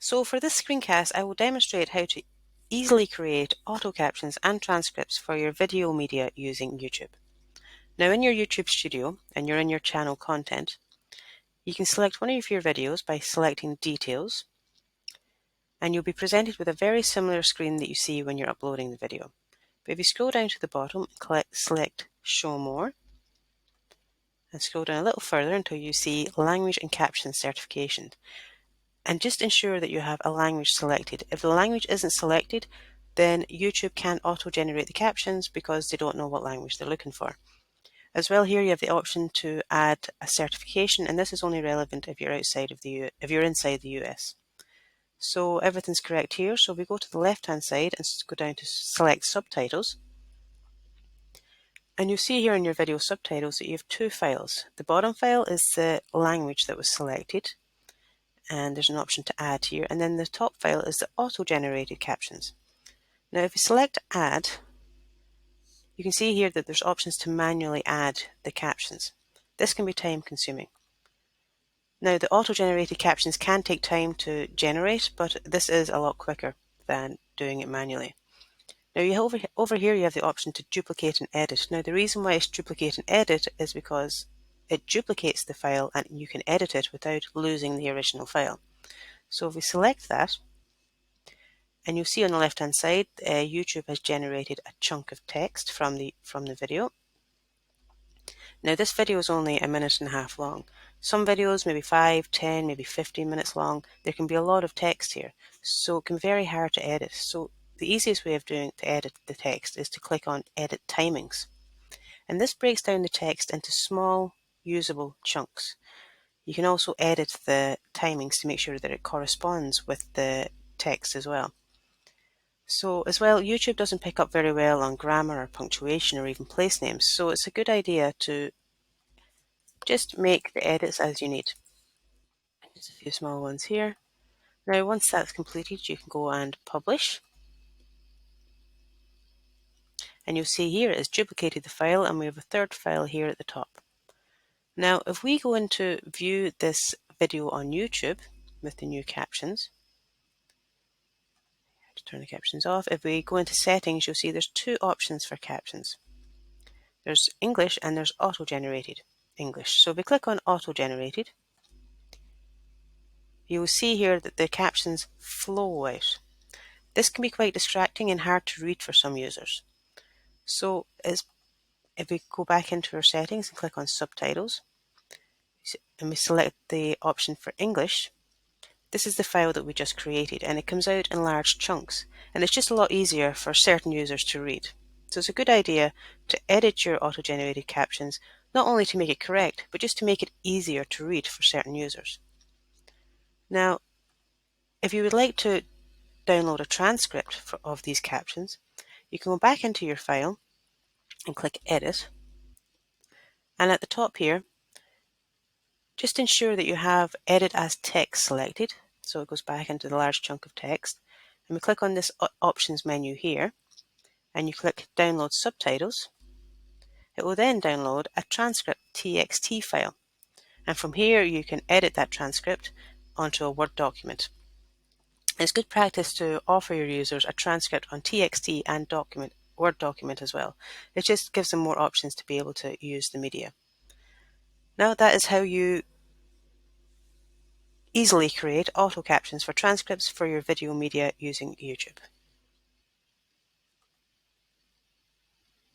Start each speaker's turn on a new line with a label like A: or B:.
A: So for this screencast, I will demonstrate how to easily create auto captions and transcripts for your video media using YouTube. Now in your YouTube studio, and you're in your channel content, you can select one of your videos by selecting Details, and you'll be presented with a very similar screen that you see when you're uploading the video. But if you scroll down to the bottom and select Show More, and scroll down a little further until you see Language and Caption Certification. And just ensure that you have a language selected. If the language isn't selected, then YouTube can't auto-generate the captions because they don't know what language they're looking for. As well, here you have the option to add a certification, and this is only relevant if you're inside the US. So everything's correct here. So we go to the left-hand side and go down to select subtitles. And you'll see here in your video subtitles that you have two files. The bottom file is the language that was selected, and there's an option to add here, and then the top file is the auto-generated captions. Now if you select Add, you can see here that there's options to manually add the captions. This can be time consuming. Now the auto-generated captions can take time to generate, but this is a lot quicker than doing it manually. Now over here you have the option to duplicate and edit. Now the reason why it's duplicate and edit is because it duplicates the file and you can edit it without losing the original file. So if we select that, and you'll see on the left hand side, YouTube has generated a chunk of text from the video. Now this video is only 1.5 minutes long. Some videos maybe 5, 10, maybe 15 minutes long. There can be a lot of text here, so it can be very hard to edit. So the easiest way of to edit the text is to click on Edit Timings. And this breaks down the text into small, usable chunks. You can also edit the timings to make sure that it corresponds with the text as well. So as well, YouTube doesn't pick up very well on grammar or punctuation or even place names, so it's a good idea to just make the edits as you need. Just a few small ones here. Now once that's completed, you can go and publish. And you'll see here it has duplicated the file, and we have a third file here at the top. Now if we go into view this video on YouTube with the new captions, to turn the captions off, if we go into settings, you'll see there's two options for captions. There's English and there's auto-generated English. So if we click on auto-generated, you will see here that the captions flow out. This can be quite distracting and hard to read for some users. So if we go back into our settings and click on subtitles, and we select the option for English, this is the file that we just created, and it comes out in large chunks, and it's just a lot easier for certain users to read. So it's a good idea to edit your auto-generated captions, not only to make it correct, but just to make it easier to read for certain users. Now, if you would like to download a transcript of these captions, you can go back into your file and click Edit, and at the top here, just ensure that you have Edit as Text selected, so it goes back into the large chunk of text, and we click on this Options menu here, and you click Download Subtitles. It will then download a transcript TXT file, and from here you can edit that transcript onto a Word document. It's good practice to offer your users a transcript on TXT and Word document as well. It just gives them more options to be able to use the media. Now that is how you easily create auto captions for transcripts for your video media using YouTube.